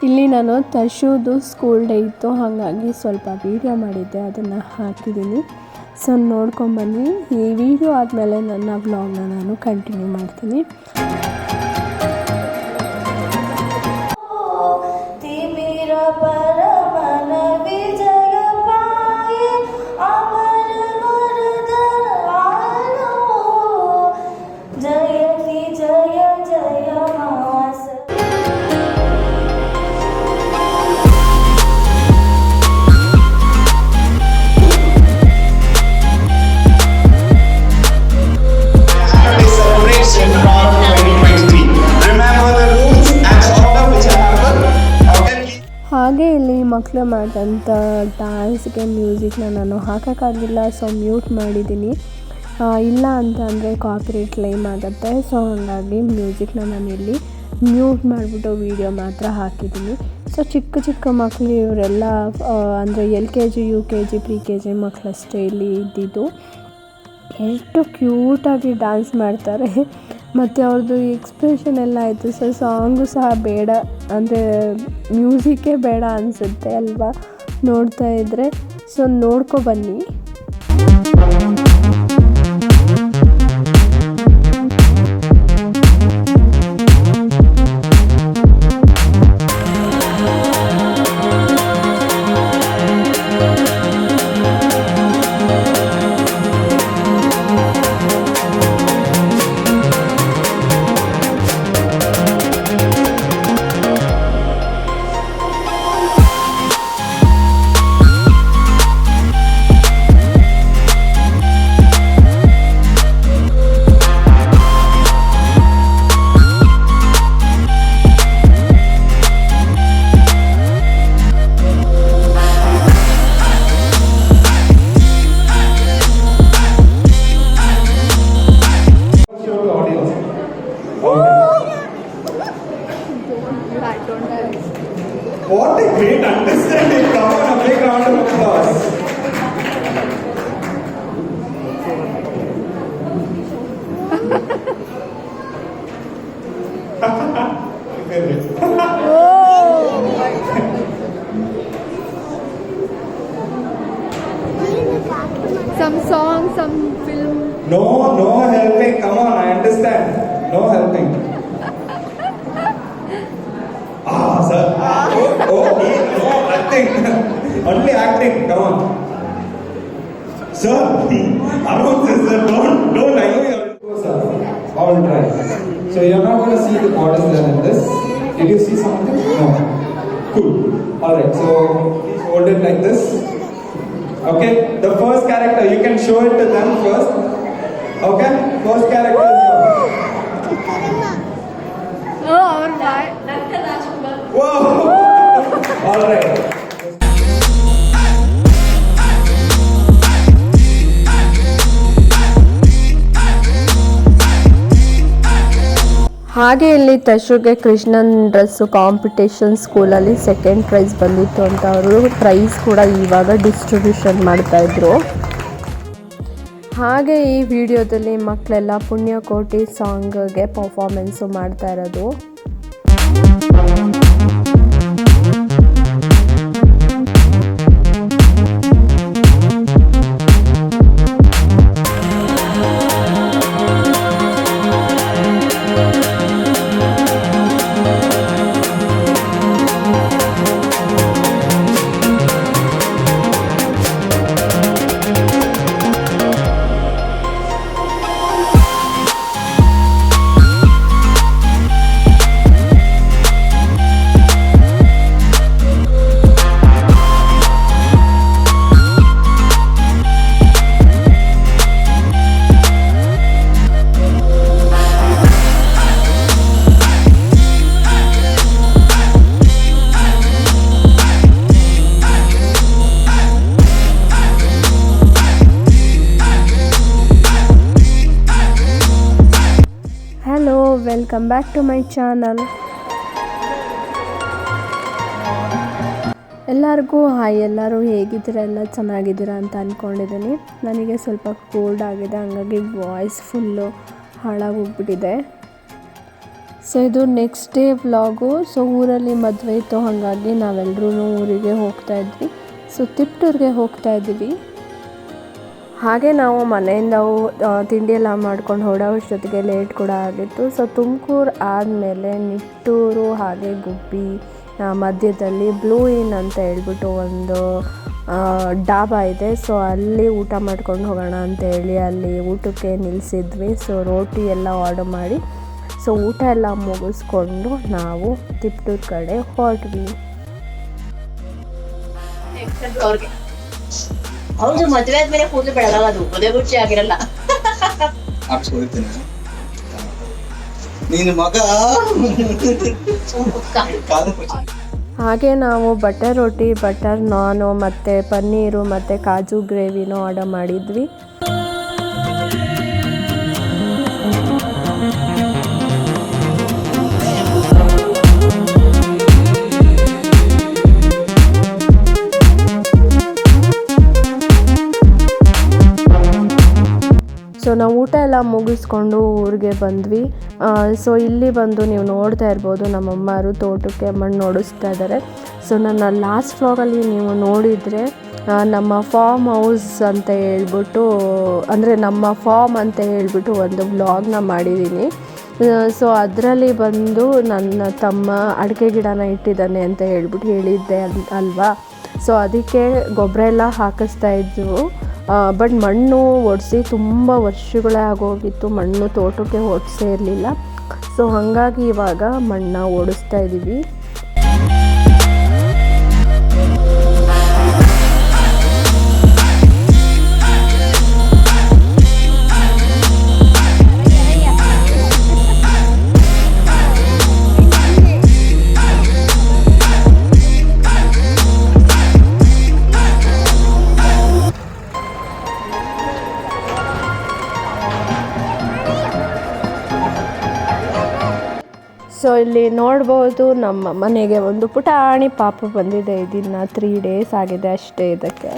ಇಲ್ಲಿ ನಾನು ತಶುದು school day ಇತ್ತು, ಹಾಗಾಗಿ ಸ್ವಲ್ಪ ವೀಡಿಯೋ ಮಾಡಿದ್ದೆ, ಅದನ್ನು ಹಾಕಿದ್ದೀನಿ. ಸೊ ನೋಡ್ಕೊಂಬನ್ನಿ. ಈ ವಿಡಿಯೋ ಆದಮೇಲೆ ನನ್ನ ವ್ಲಾಗ್ನ ನಾನು ಕಂಟಿನ್ಯೂ ಮಾಡ್ತೀನಿ. ಹಾಗೆ ಇಲ್ಲಿ ಮಕ್ಕಳು ಮಾಡಿದಂಥ ಡ್ಯಾನ್ಸ್ಗೆ ಮ್ಯೂಸಿಕ್ನ ನಾನು ಹಾಕೋಕ್ಕಾಗಿಲ್ಲ, ಸೊ ಮ್ಯೂಟ್ ಮಾಡಿದ್ದೀನಿ. ಇಲ್ಲ ಅಂತ ಅಂದರೆ ಕಾಪಿರೈಟ್ ಕ್ಲೈಮ್ ಆಗುತ್ತೆ. ಸೊ ಹಾಗಾಗಿ ಮ್ಯೂಸಿಕ್ನ ನಾನು ಇಲ್ಲಿ ಮ್ಯೂಟ್ ಮಾಡಿಬಿಟ್ಟು ವೀಡಿಯೋ ಮಾತ್ರ ಹಾಕಿದ್ದೀನಿ. ಸೊ ಚಿಕ್ಕ ಮಕ್ಕಳು ಇವರೆಲ್ಲ ಅಂದರೆ LKG UKG PKG ಮಕ್ಕಳಷ್ಟೇ ಇಲ್ಲಿ ಇದ್ದಿದ್ದು. ಎಷ್ಟು ಕ್ಯೂಟಾಗಿ ಡ್ಯಾನ್ಸ್ ಮಾಡ್ತಾರೆ ಮತ್ತು ಅವ್ರದ್ದು ಎಕ್ಸ್ಪ್ರೆಷನ್ ಎಲ್ಲ ಆಯಿತು. ಸೊ ಸಾಂಗು ಸಹ ಬೇಡ ಅಂದರೆ ಮ್ಯೂಸಿಕ್ಕೇ ಬೇಡ ಅನಿಸುತ್ತೆ ಅಲ್ವಾ ನೋಡ್ತಾ ಇದ್ದರೆ. So ನೋಡ್ಕೊಬನ್ನಿ. What a great understanding. Come on, a big round of applause. Some song, some film. No helping. Come on, I understand. No helping. Sir. No, acting. Only acting. Come on. Sir, Arun says, sir, don't. I know you're. Sir, I will try. So you're not going to see the borders there in this. Did you see something? No. Cool. Alright, so please hold it like this. Okay, the first character, you can show it to them first. Okay, first character is yours. Oh, alright. Whoa! Alright. ಹಾಗೆ ಇಲ್ಲಿ ತಶುಗೆ Krishnan dress competition ಸ್ಕೂಲಲ್ಲಿ 2nd price ಬಂದಿತ್ತು ಅಂತ ಅವರು price ಕೂಡ ಇವಾಗ distribution ಮಾಡ್ತಾಯಿದ್ರು. ಹಾಗೆ ಈ ವಿಡಿಯೋದಲ್ಲಿ ಮಕ್ಕಳೆಲ್ಲ ಪುಣ್ಯಕೋಟಿ ಸಾಂಗ್ಗೆ ಪರ್ಫಾರ್ಮೆನ್ಸು ಮಾಡ್ತಾ ಇರೋದು. Welcome back to my channel. ಎಲ್ಲರಿಗೂ ಹಾಯ್, ಎಲ್ಲರೂ ಹೇಗಿದ್ದೀರಾ? ಎಲ್ಲ ಚೆನ್ನಾಗಿದ್ದೀರಾ ಅಂತ ಅಂದ್ಕೊಂಡಿದ್ದೀನಿ. ನನಗೆ ಸ್ವಲ್ಪ ಕೋಲ್ಡ್ ಆಗಿದೆ, ಹಂಗಾಗಿ ವಾಯ್ಸ್ ಫುಲ್ಲು ಹಾಳಾಗೋಗ್ಬಿಟ್ಟಿದೆ. ಸೊ ಇದು ನೆಕ್ಸ್ಟ್ ಡೇ ವ್ಲಾಗು. ಸೊ ಊರಲ್ಲಿ ಮದುವೆ ಇತ್ತು, ಹಾಗಾಗಿ ನಾವೆಲ್ಲರೂ ಊರಿಗೆ ಹೋಗ್ತಾ ಇದ್ವಿ. ಸೊ ತಿಪ್ಟೂರ್ಗೆ ಹೋಗ್ತಾ ಇದ್ವಿ. ಹಾಗೆ ನಾವು ಮನೆಯಿಂದ ತಿಂಡಿ ಎಲ್ಲ ಮಾಡ್ಕೊಂಡು ಹೊರಡೋಷ್ಟೊತ್ತಿಗೆ ಲೇಟ್ ಕೂಡ ಆಗಿತ್ತು. ಸೊ ತುಮಕೂರು ಆದಮೇಲೆ ನಿಟ್ಟೂರು ಹಾಗೆ ಗುಬ್ಬಿ ಮಧ್ಯದಲ್ಲಿ ಬ್ಲೂ ಇನ್ ಅಂತ ಹೇಳ್ಬಿಟ್ಟು ಒಂದು ಡಾಬಾ ಇದೆ. ಸೊ ಅಲ್ಲಿ ಊಟ ಮಾಡ್ಕೊಂಡು ಹೋಗೋಣ ಅಂತೇಳಿ ಅಲ್ಲಿ ಊಟಕ್ಕೆ ನಿಲ್ಲಿಸಿದ್ವಿ. ಸೊ ರೋಟಿ ಎಲ್ಲ ಆರ್ಡರ್ ಮಾಡಿ ಸೊ ಊಟ ಎಲ್ಲ ಮುಗಿಸ್ಕೊಂಡು ನಾವು ತಿಪ್ಟೂರು ಕಡೆ ಹೊರಟ್ವಿ. ಹೌದು, ಮದುವೆ ಆದ್ಮೇಲೆ ಕೂದಲು ಬೆಳಗಲ್ಲ, ಅದು ಒದೆ ಗುಚ್ಚಿ ಆಗಿರಲ್ಲ. ನೀನು ಮಗ. ಹಾಗೆ ನಾವು ಬಟರ್ ರೋಟಿ, ಬಟರ್ ನಾನು ಮತ್ತು ಪನ್ನೀರು ಮತ್ತು ಕಾಜು ಗ್ರೇವಿನೂ ಆರ್ಡರ್ ಮಾಡಿದ್ವಿ. ಸೊ ನಾವು ಊಟ ಎಲ್ಲ ಮುಗಿಸ್ಕೊಂಡು ಊರಿಗೆ ಬಂದ್ವಿ. ಸೊ ಇಲ್ಲಿ ಬಂದು ನೀವು ನೋಡ್ತಾ ಇರ್ಬೋದು, ನಮ್ಮಮ್ಮರು ತೋಟಕ್ಕೆ ಮಣ್ಣು ಓಡಿಸ್ತಾ ಇದ್ದಾರೆ. ಸೊ ನನ್ನ ಲಾಸ್ಟ್ ವ್ಲಾಗಲ್ಲಿ ನೀವು ನೋಡಿದರೆ ನಮ್ಮ ಫಾರ್ಮ್ ಹೌಸ್ ಅಂತ ಹೇಳ್ಬಿಟ್ಟು, ಅಂದರೆ ನಮ್ಮ ಫಾರ್ಮ್ ಅಂತ ಹೇಳ್ಬಿಟ್ಟು ಒಂದು ವ್ಲಾಗ್ನ ಮಾಡಿದ್ದೀನಿ. ಸೊ ಅದರಲ್ಲಿ ಬಂದು ನನ್ನ ತಮ್ಮ ಅಡಿಕೆ ಗಿಡನ ಇಟ್ಟಿದ್ದಾನೆ ಅಂತ ಹೇಳ್ಬಿಟ್ಟು ಹೇಳಿದ್ದೆ ಅಲ್ವಾ. ಸೊ ಅದಕ್ಕೆ ಗೊಬ್ಬರ ಎಲ್ಲ ಹಾಕಿಸ್ತಾ ಇದ್ವು. ಬಟ್ ಮಣ್ಣು ಒಡಿಸಿ ತುಂಬ ವರ್ಷಗಳೇ ಆಗೋಗಿತ್ತು, ಮಣ್ಣು ತೋಟಕ್ಕೆ ಒಡಿಸೇ ಇರಲಿಲ್ಲ. ಸೊ ಹಾಗಾಗಿ ಇವಾಗ ಮಣ್ಣು ಓಡಿಸ್ತಾ ಇದ್ದೀವಿ. ಸೊ ಇಲ್ಲಿ ನೋಡ್ಬೋದು, ನಮ್ಮ ಮನೆಗೆ ಒಂದು ಪುಟಾಣಿ ಪಾಪು ಬಂದಿದೆ. ಇದನ್ನು 3 days ಆಗಿದೆ ಅಷ್ಟೇ ಇದಕ್ಕೆ.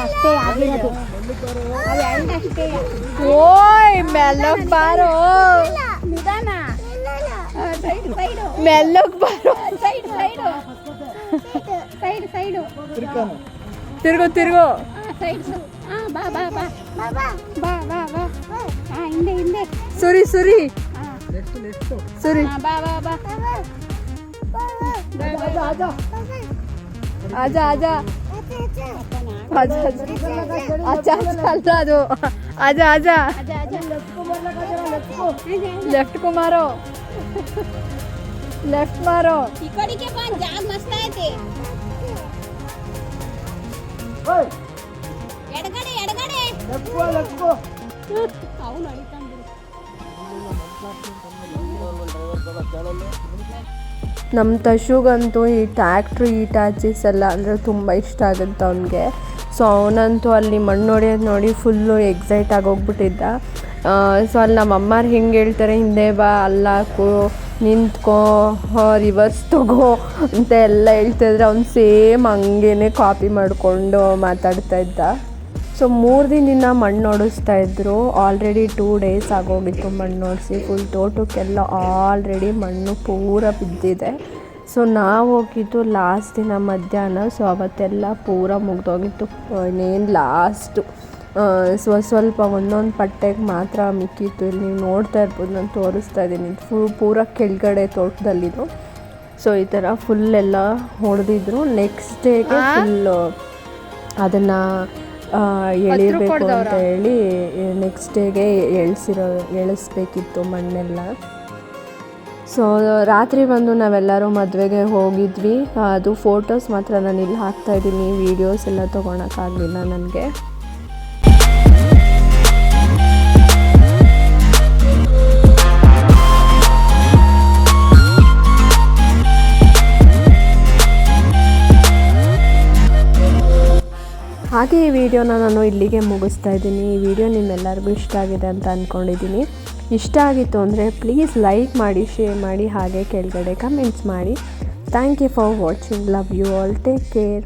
ಅಷ್ಟೇ ಆಗಿರೋದು, ಅಷ್ಟೇ. ಓಯ್ ಮೆಲ್ಲಗ್ ಬಾರೋ, ನಿಧಾನ, ಮೆಲ್ಲಗ್ ಬಾರೋ. ಸೈಡು ತಿರ್ಗೋ ಸೈಡ್. ಬಾ ಬಾ ಬಾ ಬಾ ಬಾ ಬಾ ಬಾ. ಹಿಂದೆ ಸುರಿ ಬಾ ಬಾ ಬಾ. ಆಜಾ ಅಲ್ಲ ಅದು. ಆಜಾ ಲೆಫ್ಟ್ को मारो, लेफ्ट मारो. इकडे पण जाग मस्त आहे ते. ಎಡಗಡೆ ಅವನು ಅಳಿತಾನೆ. ನಮ್ಮ ತಶುಗಂತೂ ಈ ಟ್ಯಾಕ್ಟ್ರಿ ಈಟಾಚಿಸ್ ಎಲ್ಲ ಅಂದರೆ ತುಂಬ ಇಷ್ಟ ಆಗುತ್ತೆ ಅವನಿಗೆ. ಸೊ ಅವನಂತೂ ಅಲ್ಲಿ ಮಣ್ಣು ಹೊಡೆಯೋದು ನೋಡಿ ಫುಲ್ಲು ಎಕ್ಸೈಟ್ ಆಗೋಗ್ಬಿಟ್ಟಿದ್ದ. ಸೊ ಅಲ್ಲಿ ನಮ್ಮ ಅಮ್ಮಾರು ಹೆಂಗೆ ಹೇಳ್ತಾರೆ, ಹಿಂದೆ ಬಾ, ಅಲ್ಲಾಕು, ನಿಂತ್ಕೋ, ರಿವರ್ಸ್ ತಗೋ ಅಂತ ಎಲ್ಲ ಹೇಳ್ತಾಯಿದ್ರೆ ಅವ್ನು ಸೇಮ್ ಹಂಗೇ ಕಾಪಿ ಮಾಡಿಕೊಂಡು ಮಾತಾಡ್ತಾ ಇದ್ದ. ಸೊ 3 ದಿನದಿಂದ ಮಣ್ಣು ಓಡಿಸ್ತಾ ಇದ್ದರು. ಆಲ್ರೆಡಿ 2 days ಆಗೋಗಿತ್ತು ಮಣ್ಣು ಓಡಿಸಿ. ಫುಲ್ ತೋಟಕ್ಕೆಲ್ಲ ಆಲ್ರೆಡಿ ಮಣ್ಣು ಪೂರ ಬಿದ್ದಿದೆ. ಸೊ ನಾವು ಹೋಗಿದ್ದು ಲಾಸ್ಟ್ ದಿನ ಮಧ್ಯಾಹ್ನ. ಸೊ ಅವತ್ತೆಲ್ಲ ಪೂರ ಮುಗ್ದೋಗಿತ್ತು. ಇನ್ನೇನು ಲಾಸ್ಟು ಸ್ವಲ್ಪ ಒಂದೊಂದು ಪಟ್ಟೆಗೆ ಮಾತ್ರ ಮಿಕ್ಕಿತ್ತು. ಇಲ್ಲಿ ನೀವು ನೋಡ್ತಾ ಇರ್ಬೋದು, ನಾನು ತೋರಿಸ್ತಾ ಇದ್ದೀನಿ, ಪೂರ ಕೆಳಗಡೆ ತೋಟದಲ್ಲಿದ್ದು. ಸೊ ಈ ಥರ ಫುಲ್ಲೆಲ್ಲ ಹೊಡೆದಿದ್ರು. ನೆಕ್ಸ್ಟ್ ಡೇಗೆ ಫುಲ್ಲು ಅದನ್ನು ಎಳಿಬೇಕು ಅಂತ ಹೇಳಿ ನೆಕ್ಸ್ಟ್ ಡೇಗೆ ಎಳಿಸ್ಬೇಕಿತ್ತು ಮಣ್ಣೆಲ್ಲ. ಸೊ ರಾತ್ರಿ ಬಂದು ನಾವೆಲ್ಲರೂ ಮದುವೆಗೆ ಹೋಗಿದ್ವಿ. ಅದು ಫೋಟೋಸ್ ಮಾತ್ರ ನಾನು ಇಲ್ಲಿ ಹಾಕ್ತಾಯಿದ್ದೀನಿ, ವೀಡಿಯೋಸ್ ಎಲ್ಲ ತೊಗೊಳಕ್ಕಾಗಲಿಲ್ಲ ನನಗೆ. ಹಾಗೆ ಈ ವಿಡಿಯೋನ ನಾನು ಇಲ್ಲಿಗೆ ಮುಗಿಸ್ತಾ ಇದ್ದೀನಿ. ಈ ವಿಡಿಯೋ ನಿಮ್ಮೆಲ್ಲರಿಗೂ ಇಷ್ಟ ಆಗಿದೆ ಅಂತ ಅಂದ್ಕೊಂಡಿದ್ದೀನಿ. ಇಷ್ಟ ಆಗಿತ್ತು ಅಂದರೆ ಪ್ಲೀಸ್ ಲೈಕ್ ಮಾಡಿ, ಶೇರ್ ಮಾಡಿ, ಹಾಗೆ ಕೆಳಗಡೆ ಕಮೆಂಟ್ಸ್ ಮಾಡಿ. Thank you for watching. Love you all. Take care.